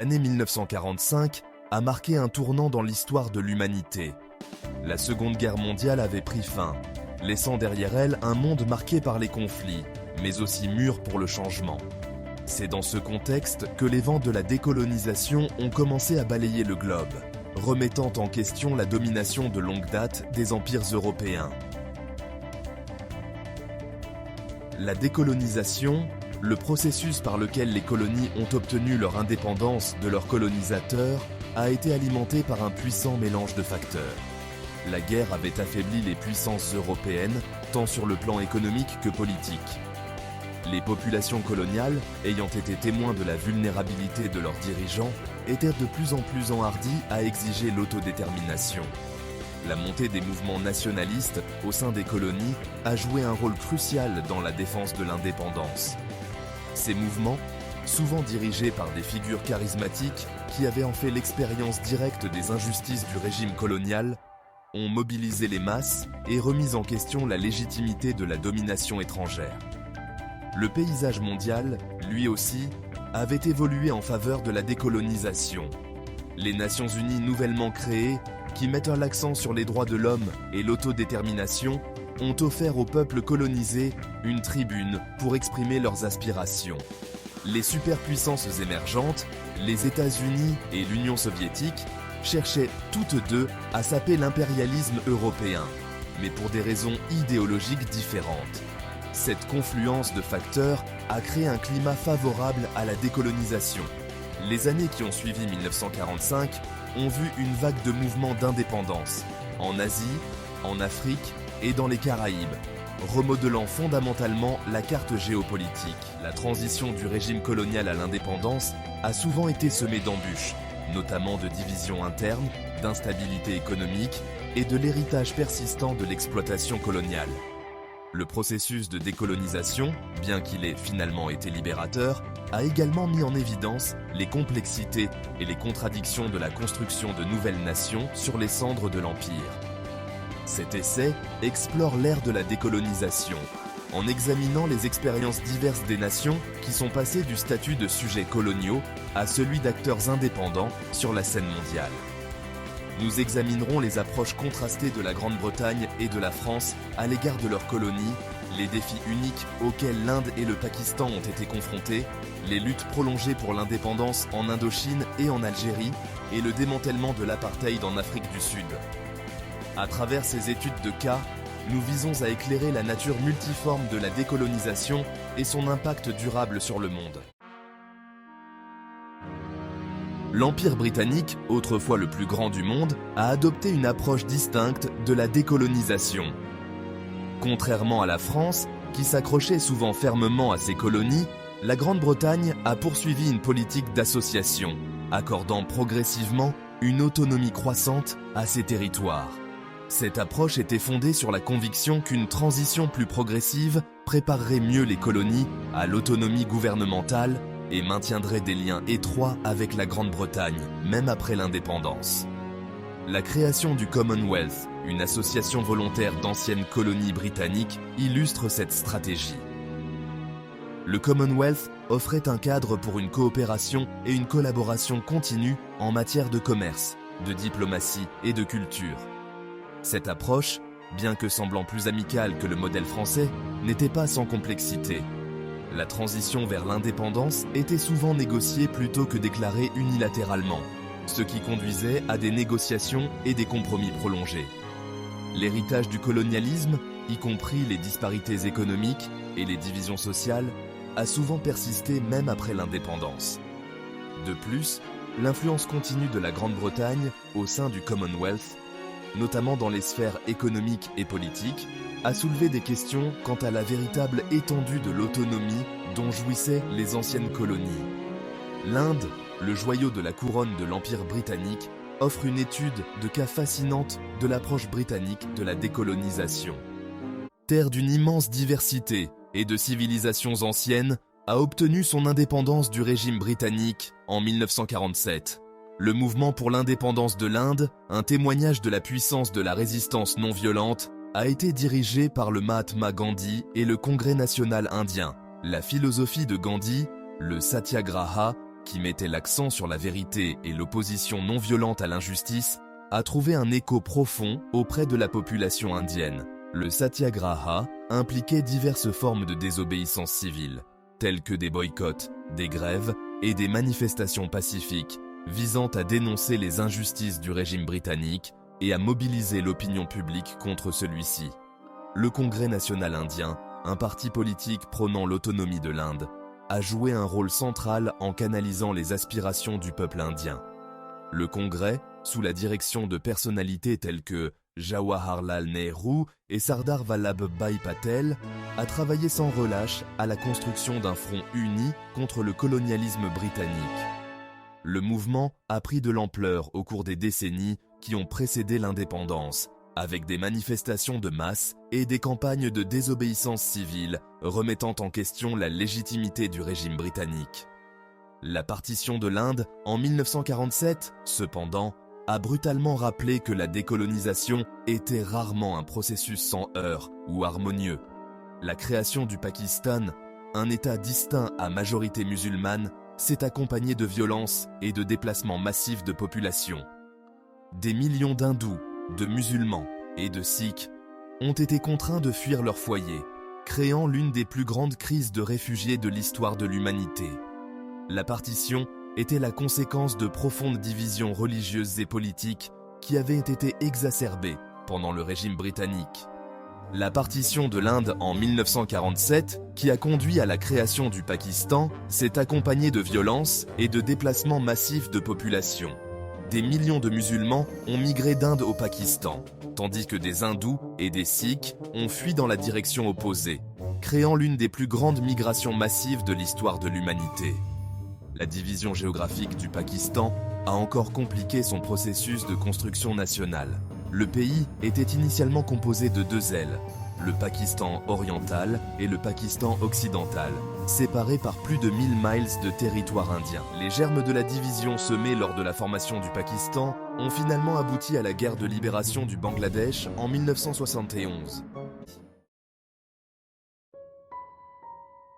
L'année 1945 a marqué un tournant dans l'histoire de l'humanité. La Seconde Guerre mondiale avait pris fin, laissant derrière elle un monde marqué par les conflits, mais aussi mûr pour le changement. C'est dans ce contexte que les vents de la décolonisation ont commencé à balayer le globe, remettant en question la domination de longue date des empires européens. La décolonisation, le processus par lequel les colonies ont obtenu leur indépendance de leurs colonisateurs, a été alimenté par un puissant mélange de facteurs. La guerre avait affaibli les puissances européennes, tant sur le plan économique que politique. Les populations coloniales, ayant été témoins de la vulnérabilité de leurs dirigeants, étaient de plus en plus enhardies à exiger l'autodétermination. La montée des mouvements nationalistes au sein des colonies a joué un rôle crucial dans la défense de l'indépendance. Ces mouvements, souvent dirigés par des figures charismatiques qui avaient en fait l'expérience directe des injustices du régime colonial, ont mobilisé les masses et remis en question la légitimité de la domination étrangère. Le paysage mondial, lui aussi, avait évolué en faveur de la décolonisation. Les Nations Unies nouvellement créées, qui mettent l'accent sur les droits de l'homme et l'autodétermination, ont offert aux peuples colonisés une tribune pour exprimer leurs aspirations. Les superpuissances émergentes, les États-Unis et l'Union soviétique, cherchaient toutes deux à saper l'impérialisme européen, mais pour des raisons idéologiques différentes. Cette confluence de facteurs a créé un climat favorable à la décolonisation. Les années qui ont suivi 1945 ont vu une vague de mouvements d'indépendance, en Asie, en Afrique et dans les Caraïbes, remodelant fondamentalement la carte géopolitique. La transition du régime colonial à l'indépendance a souvent été semée d'embûches, notamment de divisions internes, d'instabilité économique et de l'héritage persistant de l'exploitation coloniale. Le processus de décolonisation, bien qu'il ait finalement été libérateur, a également mis en évidence les complexités et les contradictions de la construction de nouvelles nations sur les cendres de l'Empire. Cet essai explore l'ère de la décolonisation, en examinant les expériences diverses des nations qui sont passées du statut de sujets coloniaux à celui d'acteurs indépendants sur la scène mondiale. Nous examinerons les approches contrastées de la Grande-Bretagne et de la France à l'égard de leurs colonies, les défis uniques auxquels l'Inde et le Pakistan ont été confrontés, les luttes prolongées pour l'indépendance en Indochine et en Algérie, et le démantèlement de l'apartheid en Afrique du Sud. À travers ces études de cas, nous visons à éclairer la nature multiforme de la décolonisation et son impact durable sur le monde. L'Empire britannique, autrefois le plus grand du monde, a adopté une approche distincte de la décolonisation. Contrairement à la France, qui s'accrochait souvent fermement à ses colonies, la Grande-Bretagne a poursuivi une politique d'association, accordant progressivement une autonomie croissante à ses territoires. Cette approche était fondée sur la conviction qu'une transition plus progressive préparerait mieux les colonies à l'autonomie gouvernementale et maintiendrait des liens étroits avec la Grande-Bretagne, même après l'indépendance. La création du Commonwealth, une association volontaire d'anciennes colonies britanniques, illustre cette stratégie. Le Commonwealth offrait un cadre pour une coopération et une collaboration continue en matière de commerce, de diplomatie et de culture. Cette approche, bien que semblant plus amicale que le modèle français, n'était pas sans complexité. La transition vers l'indépendance était souvent négociée plutôt que déclarée unilatéralement, ce qui conduisait à des négociations et des compromis prolongés. L'héritage du colonialisme, y compris les disparités économiques et les divisions sociales, a souvent persisté même après l'indépendance. De plus, l'influence continue de la Grande-Bretagne au sein du Commonwealth, notamment dans les sphères économiques et politiques, a soulevé des questions quant à la véritable étendue de l'autonomie dont jouissaient les anciennes colonies. L'Inde, le joyau de la couronne de l'Empire britannique, offre une étude de cas fascinante de l'approche britannique de la décolonisation. Terre d'une immense diversité et de civilisations anciennes, a obtenu son indépendance du régime britannique en 1947. Le mouvement pour l'indépendance de l'Inde, un témoignage de la puissance de la résistance non violente, a été dirigé par le Mahatma Gandhi et le Congrès national indien. La philosophie de Gandhi, le Satyagraha, qui mettait l'accent sur la vérité et l'opposition non violente à l'injustice, a trouvé un écho profond auprès de la population indienne. Le satyagraha impliquait diverses formes de désobéissance civile, telles que des boycotts, des grèves et des manifestations pacifiques visant à dénoncer les injustices du régime britannique et à mobiliser l'opinion publique contre celui-ci. Le Congrès national indien, un parti politique prônant l'autonomie de l'Inde, a joué un rôle central en canalisant les aspirations du peuple indien. Le Congrès, sous la direction de personnalités telles que Jawaharlal Nehru et Sardar Vallabhbhai Patel, a travaillé sans relâche à la construction d'un front uni contre le colonialisme britannique. Le mouvement a pris de l'ampleur au cours des décennies qui ont précédé l'indépendance, avec des manifestations de masse et des campagnes de désobéissance civile remettant en question la légitimité du régime britannique. La partition de l'Inde en 1947, cependant, a brutalement rappelé que la décolonisation était rarement un processus sans heurts ou harmonieux. La création du Pakistan, un État distinct à majorité musulmane, s'est accompagnée de violences et de déplacements massifs de population. Des millions d'hindous, de musulmans et de sikhs ont été contraints de fuir leur foyer, créant l'une des plus grandes crises de réfugiés de l'histoire de l'humanité. La partition était la conséquence de profondes divisions religieuses et politiques qui avaient été exacerbées pendant le régime britannique. La partition de l'Inde en 1947, qui a conduit à la création du Pakistan, s'est accompagnée de violences et de déplacements massifs de population. Des millions de musulmans ont migré d'Inde au Pakistan, tandis que des hindous et des sikhs ont fui dans la direction opposée, créant l'une des plus grandes migrations massives de l'histoire de l'humanité. La division géographique du Pakistan a encore compliqué son processus de construction nationale. Le pays était initialement composé de deux ailes, le Pakistan oriental et le Pakistan occidental, séparés par plus de 1000 miles de territoire indien. Les germes de la division semés lors de la formation du Pakistan ont finalement abouti à la guerre de libération du Bangladesh en 1971.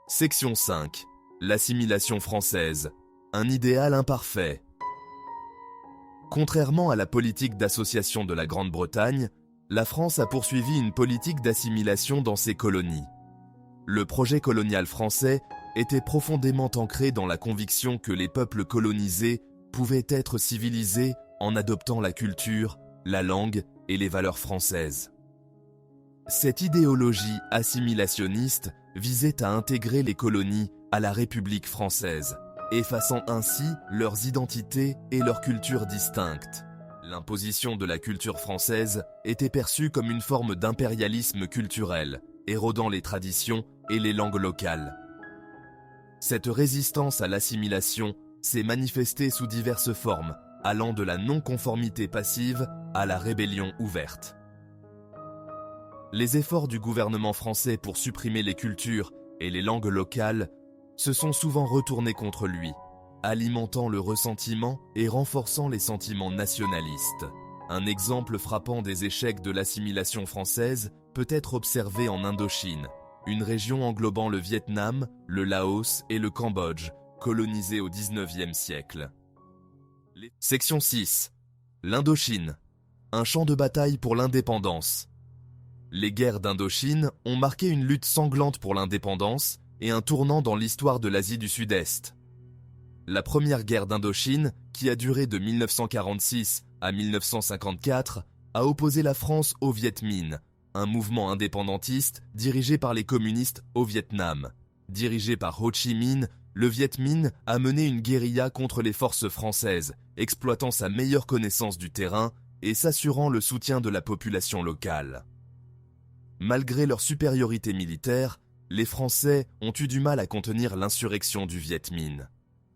Section 5. L'assimilation française. Un idéal imparfait. Contrairement à la politique d'association de la Grande-Bretagne, la France a poursuivi une politique d'assimilation dans ses colonies. Le projet colonial français était profondément ancré dans la conviction que les peuples colonisés pouvaient être civilisés en adoptant la culture, la langue et les valeurs françaises. Cette idéologie assimilationniste visait à intégrer les colonies à la République française, effaçant ainsi leurs identités et leurs cultures distinctes. L'imposition de la culture française était perçue comme une forme d'impérialisme culturel, érodant les traditions et les langues locales. Cette résistance à l'assimilation s'est manifestée sous diverses formes, allant de la non-conformité passive à la rébellion ouverte. Les efforts du gouvernement français pour supprimer les cultures et les langues locales se sont souvent retournés contre lui, alimentant le ressentiment et renforçant les sentiments nationalistes. Un exemple frappant des échecs de l'assimilation française peut être observé en Indochine, une région englobant le Vietnam, le Laos et le Cambodge, colonisés au XIXe siècle. Section 6. L'Indochine. Un champ de bataille pour l'indépendance. Les guerres d'Indochine ont marqué une lutte sanglante pour l'indépendance et un tournant dans l'histoire de l'Asie du Sud-Est. La première guerre d'Indochine, qui a duré de 1946 à 1954, a opposé la France au Viet Minh, un mouvement indépendantiste dirigé par les communistes au Vietnam. Dirigé par Ho Chi Minh, le Viet Minh a mené une guérilla contre les forces françaises, exploitant sa meilleure connaissance du terrain et s'assurant le soutien de la population locale. Malgré leur supériorité militaire, les Français ont eu du mal à contenir l'insurrection du Viet Minh.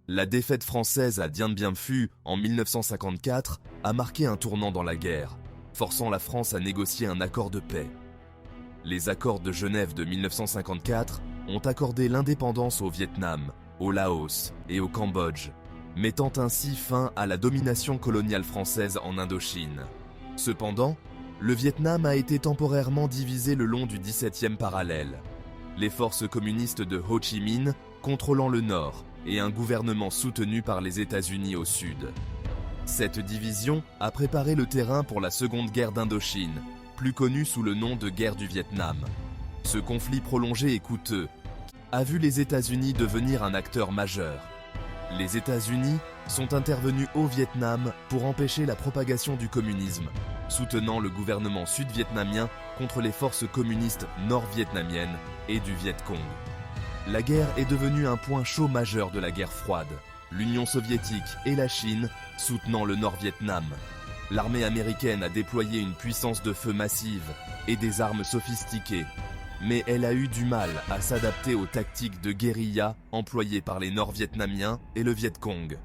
La défaite française à Dien Bien Phu en 1954 a marqué un tournant dans la guerre, forçant la France à négocier un accord de paix. Les accords de Genève de 1954 ont accordé l'indépendance au Vietnam, au Laos et au Cambodge, mettant ainsi fin à la domination coloniale française en Indochine. Cependant, le Vietnam a été temporairement divisé le long du 17e parallèle. Les forces communistes de Ho Chi Minh contrôlant le nord et un gouvernement soutenu par les États-Unis au sud. Cette division a préparé le terrain pour la Seconde Guerre d'Indochine, plus connue sous le nom de guerre du Vietnam. Ce conflit prolongé et coûteux a vu les États-Unis devenir un acteur majeur. Les États-Unis sont intervenus au Vietnam pour empêcher la propagation du communisme, soutenant le gouvernement sud-vietnamien contre les forces communistes nord-vietnamiennes et du Viet Cong. La guerre est devenue un point chaud majeur de la guerre froide, l'Union soviétique et la Chine soutenant le Nord-Vietnam. L'armée américaine a déployé une puissance de feu massive et des armes sophistiquées, mais elle a eu du mal à s'adapter aux tactiques de guérilla employées par les Nord-Vietnamiens et le Viet Cong.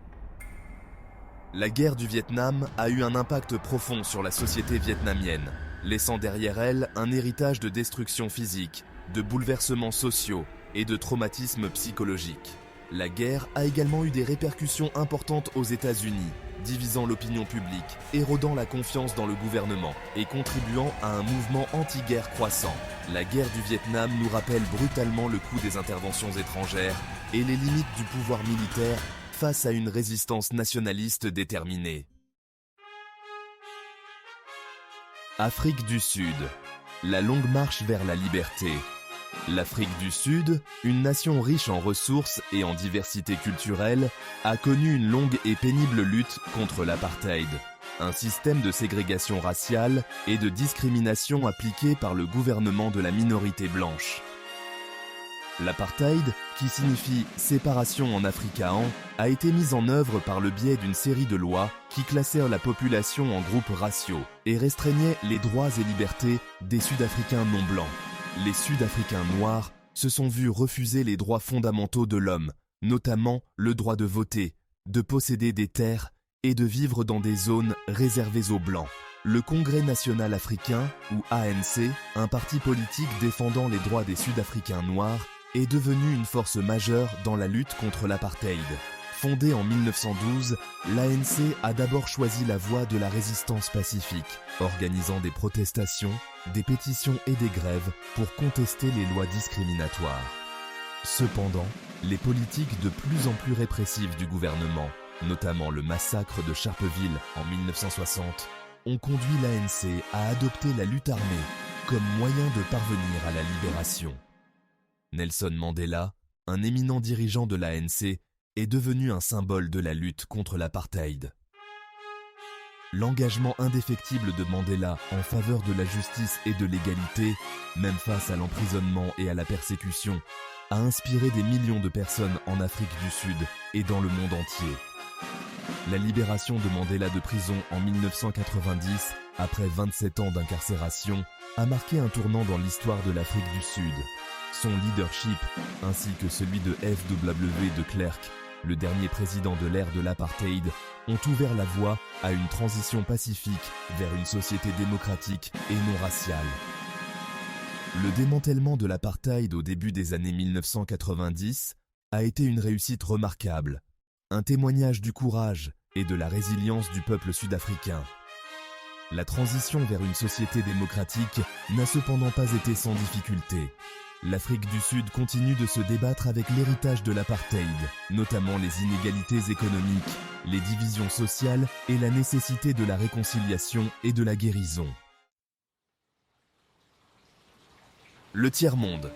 La guerre du Vietnam a eu un impact profond sur la société vietnamienne, laissant derrière elle un héritage de destruction physique, de bouleversements sociaux et de traumatismes psychologiques. La guerre a également eu des répercussions importantes aux États-Unis, divisant l'opinion publique, érodant la confiance dans le gouvernement et contribuant à un mouvement anti-guerre croissant. La guerre du Vietnam nous rappelle brutalement le coût des interventions étrangères et les limites du pouvoir militaire face à une résistance nationaliste déterminée. Afrique du Sud. La longue marche vers la liberté. L'Afrique du Sud, une nation riche en ressources et en diversité culturelle, a connu une longue et pénible lutte contre l'apartheid, un système de ségrégation raciale et de discrimination appliqué par le gouvernement de la minorité blanche. L'apartheid, qui signifie séparation en afrikaans, a été mise en œuvre par le biais d'une série de lois qui classèrent la population en groupes raciaux et restreignaient les droits et libertés des Sud-Africains non blancs. Les Sud-Africains noirs se sont vus refuser les droits fondamentaux de l'homme, notamment le droit de voter, de posséder des terres et de vivre dans des zones réservées aux Blancs. Le Congrès national africain, ou ANC, un parti politique défendant les droits des Sud-Africains noirs, est devenu une force majeure dans la lutte contre l'apartheid. Fondée en 1912, l'ANC a d'abord choisi la voie de la résistance pacifique, organisant des protestations, des pétitions et des grèves pour contester les lois discriminatoires. Cependant, les politiques de plus en plus répressives du gouvernement, notamment le massacre de Sharpeville en 1960, ont conduit l'ANC à adopter la lutte armée comme moyen de parvenir à la libération. Nelson Mandela, un éminent dirigeant de l'ANC, est devenu un symbole de la lutte contre l'apartheid. L'engagement indéfectible de Mandela en faveur de la justice et de l'égalité, même face à l'emprisonnement et à la persécution, a inspiré des millions de personnes en Afrique du Sud et dans le monde entier. La libération de Mandela de prison en 1990, après 27 ans d'incarcération, a marqué un tournant dans l'histoire de l'Afrique du Sud. Son leadership, ainsi que celui de F.W. de Klerk, le dernier président de l'ère de l'apartheid, ont ouvert la voie à une transition pacifique vers une société démocratique et non raciale. Le démantèlement de l'apartheid au début des années 1990 a été une réussite remarquable, un témoignage du courage et de la résilience du peuple sud-africain. La transition vers une société démocratique n'a cependant pas été sans difficulté. L'Afrique du Sud continue de se débattre avec l'héritage de l'apartheid, notamment les inégalités économiques, les divisions sociales et la nécessité de la réconciliation et de la guérison. Le tiers-monde.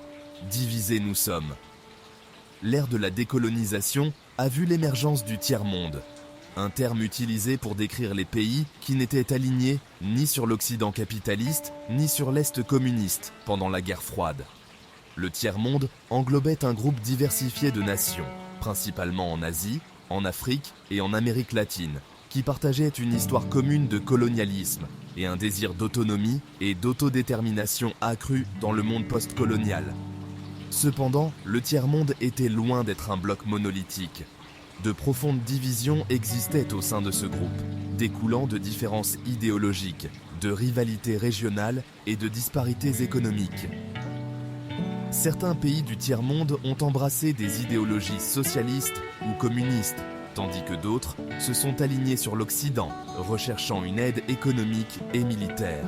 Divisés nous sommes. L'ère de la décolonisation a vu l'émergence du tiers-monde, un terme utilisé pour décrire les pays qui n'étaient alignés ni sur l'Occident capitaliste ni sur l'Est communiste pendant la guerre froide. Le tiers-monde englobait un groupe diversifié de nations, principalement en Asie, en Afrique et en Amérique latine, qui partageaient une histoire commune de colonialisme et un désir d'autonomie et d'autodétermination accru dans le monde post-colonial. Cependant, le tiers-monde était loin d'être un bloc monolithique. De profondes divisions existaient au sein de ce groupe, découlant de différences idéologiques, de rivalités régionales et de disparités économiques. Certains pays du tiers-monde ont embrassé des idéologies socialistes ou communistes, tandis que d'autres se sont alignés sur l'Occident, recherchant une aide économique et militaire.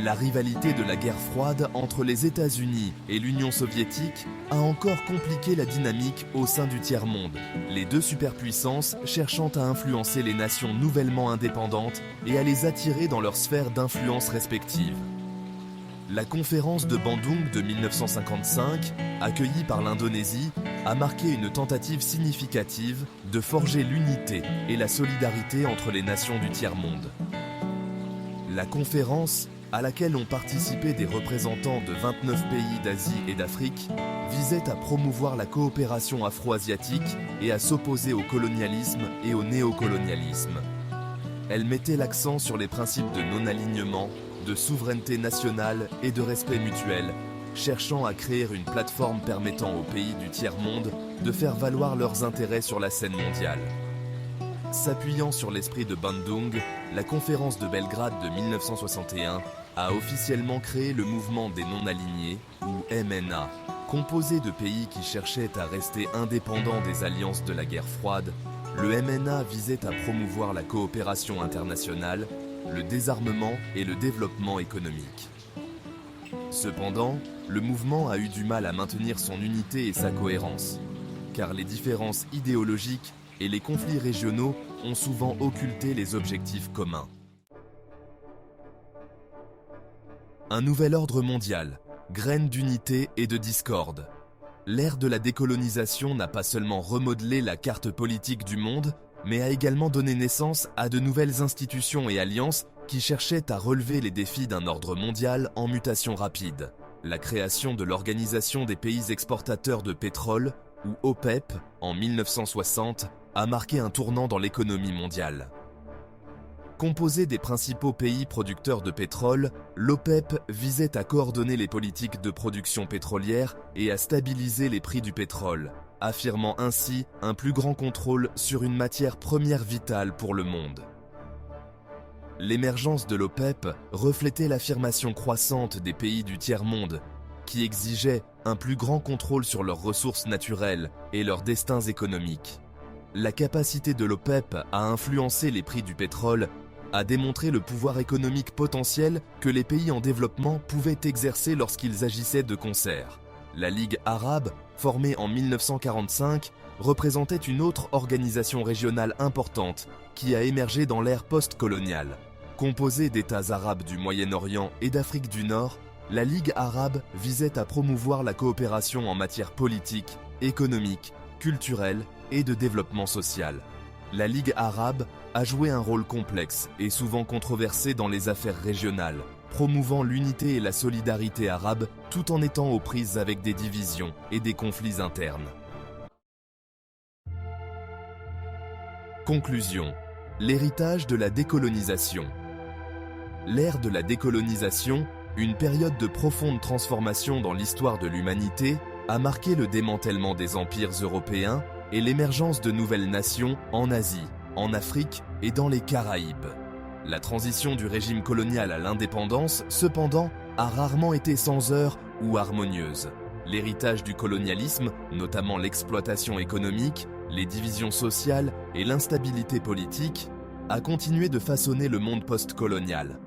La rivalité de la guerre froide entre les États-Unis et l'Union soviétique a encore compliqué la dynamique au sein du tiers-monde, les deux superpuissances cherchant à influencer les nations nouvellement indépendantes et à les attirer dans leurs sphères d'influence respectives. La conférence de Bandung de 1955, accueillie par l'Indonésie, a marqué une tentative significative de forger l'unité et la solidarité entre les nations du tiers-monde. La conférence, à laquelle ont participé des représentants de 29 pays d'Asie et d'Afrique, visait à promouvoir la coopération afro-asiatique et à s'opposer au colonialisme et au néocolonialisme. Elle mettait l'accent sur les principes de non-alignement, de souveraineté nationale et de respect mutuel, cherchant à créer une plateforme permettant aux pays du tiers-monde de faire valoir leurs intérêts sur la scène mondiale. S'appuyant sur l'esprit de Bandung, la conférence de Belgrade de 1961 a officiellement créé le mouvement des non-alignés, ou MNA, composé de pays qui cherchaient à rester indépendants des alliances de la guerre froide. Le MNA visait à promouvoir la coopération internationale, le désarmement et le développement économique. Cependant, le mouvement a eu du mal à maintenir son unité et sa cohérence, car les différences idéologiques et les conflits régionaux ont souvent occulté les objectifs communs. Un nouvel ordre mondial, graine d'unité et de discorde. L'ère de la décolonisation n'a pas seulement remodelé la carte politique du monde, mais a également donné naissance à de nouvelles institutions et alliances qui cherchaient à relever les défis d'un ordre mondial en mutation rapide. La création de l'Organisation des pays exportateurs de pétrole, ou OPEP, en 1960, a marqué un tournant dans l'économie mondiale. Composée des principaux pays producteurs de pétrole, l'OPEP visait à coordonner les politiques de production pétrolière et à stabiliser les prix du pétrole, affirmant ainsi un plus grand contrôle sur une matière première vitale pour le monde. L'émergence de l'OPEP reflétait l'affirmation croissante des pays du tiers-monde, qui exigeaient un plus grand contrôle sur leurs ressources naturelles et leurs destins économiques. La capacité de l'OPEP à influencer les prix du pétrole a démontré le pouvoir économique potentiel que les pays en développement pouvaient exercer lorsqu'ils agissaient de concert. La Ligue arabe, formée en 1945, représentait une autre organisation régionale importante qui a émergé dans l'ère post-coloniale. Composée d'États arabes du Moyen-Orient et d'Afrique du Nord, la Ligue arabe visait à promouvoir la coopération en matière politique, économique, culturelle et de développement social. La Ligue arabe a joué un rôle complexe et souvent controversé dans les affaires régionales, promouvant l'unité et la solidarité arabe tout en étant aux prises avec des divisions et des conflits internes. Conclusion. L'héritage de la décolonisation. L'ère de la décolonisation, une période de profonde transformation dans l'histoire de l'humanité, a marqué le démantèlement des empires européens et l'émergence de nouvelles nations en Asie, en Afrique et dans les Caraïbes. La transition du régime colonial à l'indépendance, cependant, a rarement été sans heurts ou harmonieuse. L'héritage du colonialisme, notamment l'exploitation économique, les divisions sociales et l'instabilité politique, a continué de façonner le monde post-colonial.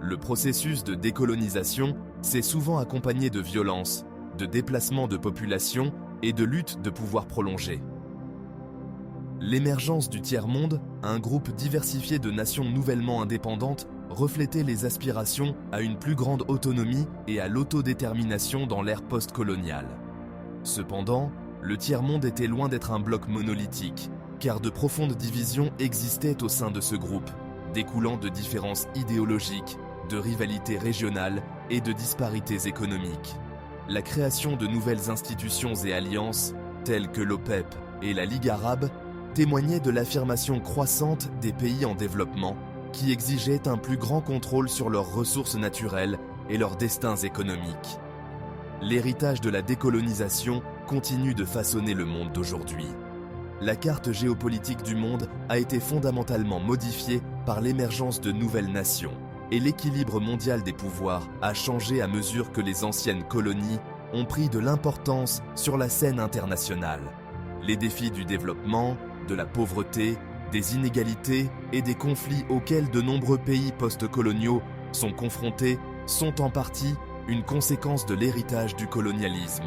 Le processus de décolonisation s'est souvent accompagné de violences, de déplacements de population et de luttes de pouvoir prolongées. L'émergence du tiers-monde, un groupe diversifié de nations nouvellement indépendantes, reflétait les aspirations à une plus grande autonomie et à l'autodétermination dans l'ère post-coloniale. Cependant, le tiers-monde était loin d'être un bloc monolithique, car de profondes divisions existaient au sein de ce groupe, découlant de différences idéologiques, de rivalités régionales et de disparités économiques. La création de nouvelles institutions et alliances, telles que l'OPEP et la Ligue arabe, témoignait de l'affirmation croissante des pays en développement qui exigeaient un plus grand contrôle sur leurs ressources naturelles et leurs destins économiques. L'héritage de la décolonisation continue de façonner le monde d'aujourd'hui. La carte géopolitique du monde a été fondamentalement modifiée par l'émergence de nouvelles nations, et l'équilibre mondial des pouvoirs a changé à mesure que les anciennes colonies ont pris de l'importance sur la scène internationale. Les défis du développement, de la pauvreté, des inégalités et des conflits auxquels de nombreux pays post-coloniaux sont confrontés sont en partie une conséquence de l'héritage du colonialisme.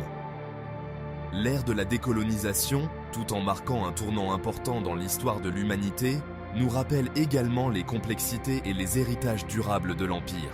L'ère de la décolonisation, tout en marquant un tournant important dans l'histoire de l'humanité, nous rappelle également les complexités et les héritages durables de l'Empire.